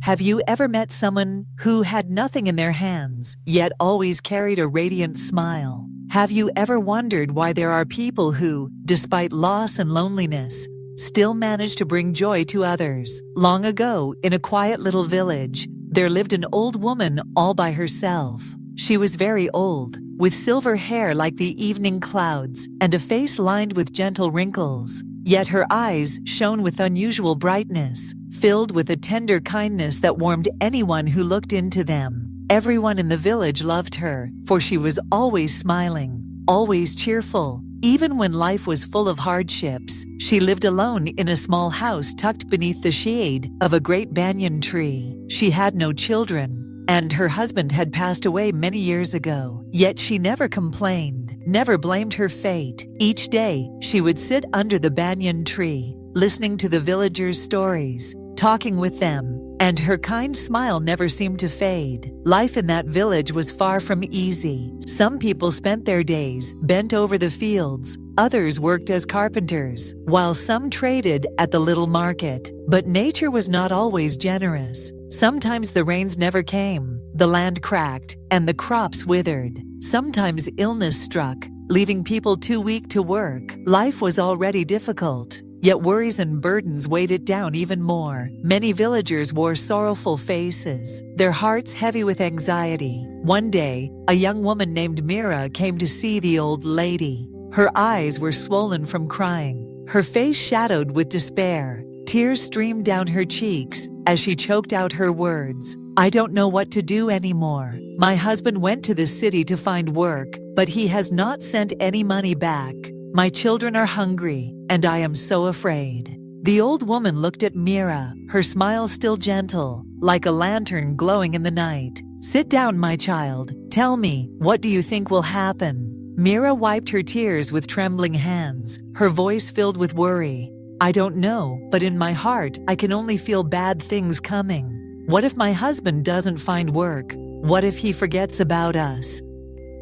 Have you ever met someone who had nothing in their hands, yet always carried a radiant smile? Have you ever wondered why there are people who, despite loss and loneliness, still manage to bring joy to others? Long ago, in a quiet little village, there lived an old woman all by herself. She was very old, with silver hair like the evening clouds and a face lined with gentle wrinkles. Yet her eyes shone with unusual brightness, filled with a tender kindness that warmed anyone who looked into them. Everyone in the village loved her, for she was always smiling, always cheerful. Even when life was full of hardships, she lived alone in a small house tucked beneath the shade of a great banyan tree. She had no children, and her husband had passed away many years ago. Yet she never complained, never blamed her fate. Each day, she would sit under the banyan tree, listening to the villagers' stories, talking with them, and her kind smile never seemed to fade. Life in that village was far from easy. Some people spent their days bent over the fields, others worked as carpenters, while some traded at the little market. But nature was not always generous. Sometimes the rains never came, the land cracked, and the crops withered. Sometimes illness struck, leaving people too weak to work. Life was already difficult, yet worries and burdens weighed it down even more. Many villagers wore sorrowful faces, their hearts heavy with anxiety. One day, a young woman named Mira came to see the old lady. Her eyes were swollen from crying, her face shadowed with despair. Tears streamed down her cheeks as she choked out her words. "I don't know what to do anymore. My husband went to the city to find work, but he has not sent any money back. My children are hungry, and I am so afraid." The old woman looked at Mira, her smile still gentle, like a lantern glowing in the night. "Sit down, my child. Tell me, what do you think will happen?" Mira wiped her tears with trembling hands, her voice filled with worry. "I don't know, but in my heart, I can only feel bad things coming. What if my husband doesn't find work? What if he forgets about us?"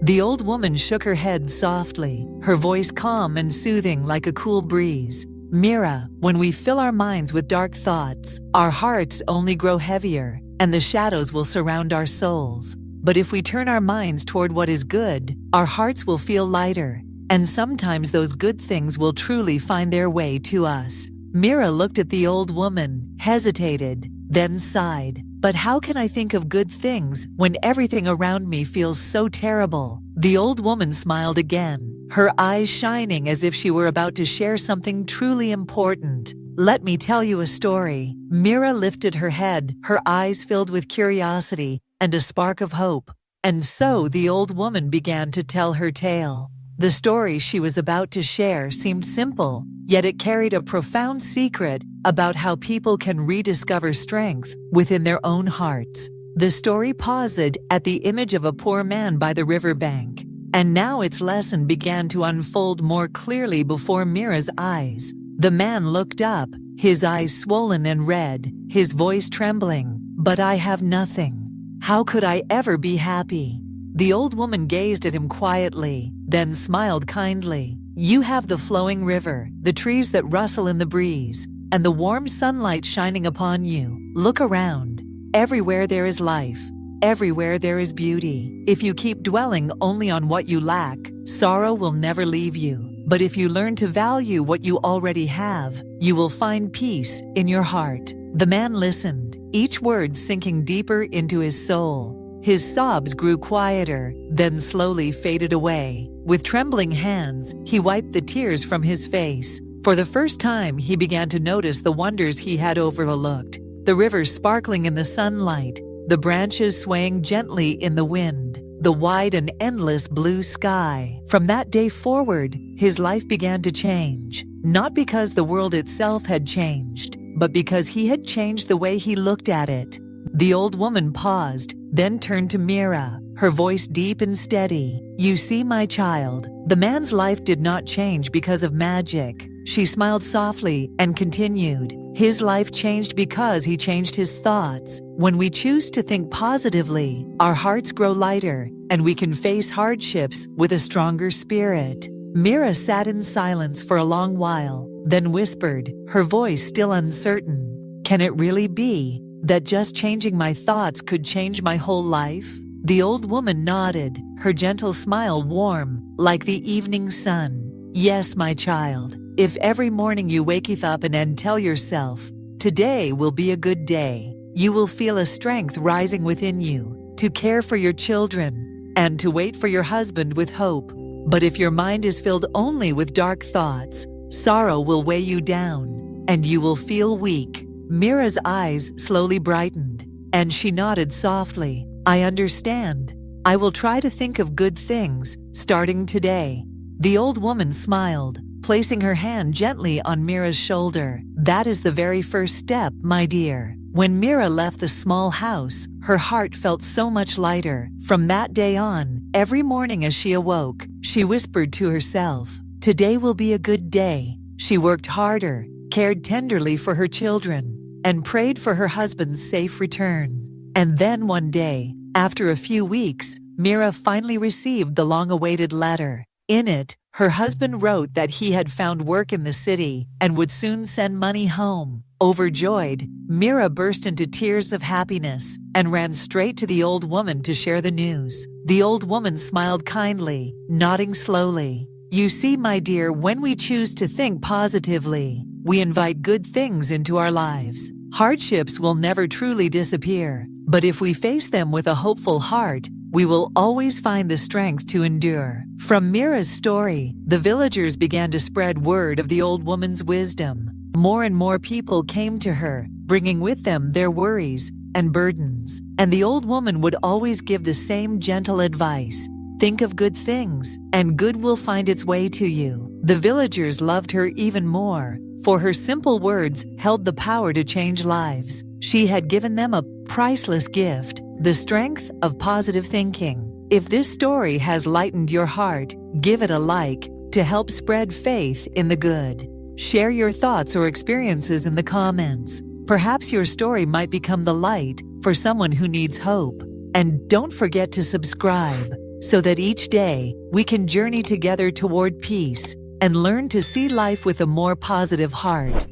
The old woman shook her head softly, her voice calm and soothing like a cool breeze. "Mira, when we fill our minds with dark thoughts, our hearts only grow heavier, and the shadows will surround our souls. But if we turn our minds toward what is good, our hearts will feel lighter, and sometimes those good things will truly find their way to us." Mira looked at the old woman, hesitated, then sighed. "But how can I think of good things when everything around me feels so terrible?" The old woman smiled again, her eyes shining as if she were about to share something truly important. "Let me tell you a story." Mira lifted her head, her eyes filled with curiosity and a spark of hope. And so the old woman began to tell her tale. The story she was about to share seemed simple, yet it carried a profound secret about how people can rediscover strength within their own hearts. The story paused at the image of a poor man by the riverbank, and now its lesson began to unfold more clearly before Mira's eyes. The man looked up, his eyes swollen and red, his voice trembling. "But I have nothing. How could I ever be happy?" The old woman gazed at him quietly, then smiled kindly. "You have the flowing river, the trees that rustle in the breeze, and the warm sunlight shining upon you. Look around. Everywhere there is life. Everywhere there is beauty. If you keep dwelling only on what you lack, sorrow will never leave you. But if you learn to value what you already have, you will find peace in your heart." The man listened, each word sinking deeper into his soul. His sobs grew quieter, then slowly faded away. With trembling hands, he wiped the tears from his face. For the first time, he began to notice the wonders he had overlooked. The river sparkling in the sunlight, the branches swaying gently in the wind, the wide and endless blue sky. From that day forward, his life began to change. Not because the world itself had changed, but because he had changed the way he looked at it. The old woman paused, then turned to Mira, her voice deep and steady. "You see, my child, the man's life did not change because of magic." She smiled softly and continued, "His life changed because he changed his thoughts. When we choose to think positively, our hearts grow lighter, and we can face hardships with a stronger spirit." Mira sat in silence for a long while, then whispered, her voice still uncertain, "Can it really be? that just changing my thoughts could change my whole life?" The old woman nodded, her gentle smile warm, like the evening sun. "Yes, my child. If every morning you wake up and tell yourself, 'Today will be a good day,' you will feel a strength rising within you to care for your children and to wait for your husband with hope. But if your mind is filled only with dark thoughts, sorrow will weigh you down, and you will feel weak." Mira's eyes slowly brightened, and she nodded softly. "I understand. I will try to think of good things, starting today." The old woman smiled, placing her hand gently on Mira's shoulder. "That is the very first step, my dear." When Mira left the small house, her heart felt so much lighter. From that day on, every morning as she awoke, she whispered to herself, "Today will be a good day." She worked harder, cared tenderly for her children, and prayed for her husband's safe return. And then one day, after a few weeks, Mira finally received the long-awaited letter. In it, her husband wrote that he had found work in the city and would soon send money home. Overjoyed, Mira burst into tears of happiness and ran straight to the old woman to share the news. The old woman smiled kindly, nodding slowly. "You see, my dear, when we choose to think positively, we invite good things into our lives. Hardships will never truly disappear, but if we face them with a hopeful heart, we will always find the strength to endure." From Mira's story, the villagers began to spread word of the old woman's wisdom. More and more people came to her, bringing with them their worries and burdens. And the old woman would always give the same gentle advice: "Think of good things, and good will find its way to you." The villagers loved her even more, for her simple words held the power to change lives. She had given them a priceless gift, the strength of positive thinking. If this story has lightened your heart, give it a like to help spread faith in the good. Share your thoughts or experiences in the comments. Perhaps your story might become the light for someone who needs hope. And don't forget to subscribe so that each day we can journey together toward peace and learn to see life with a more positive heart.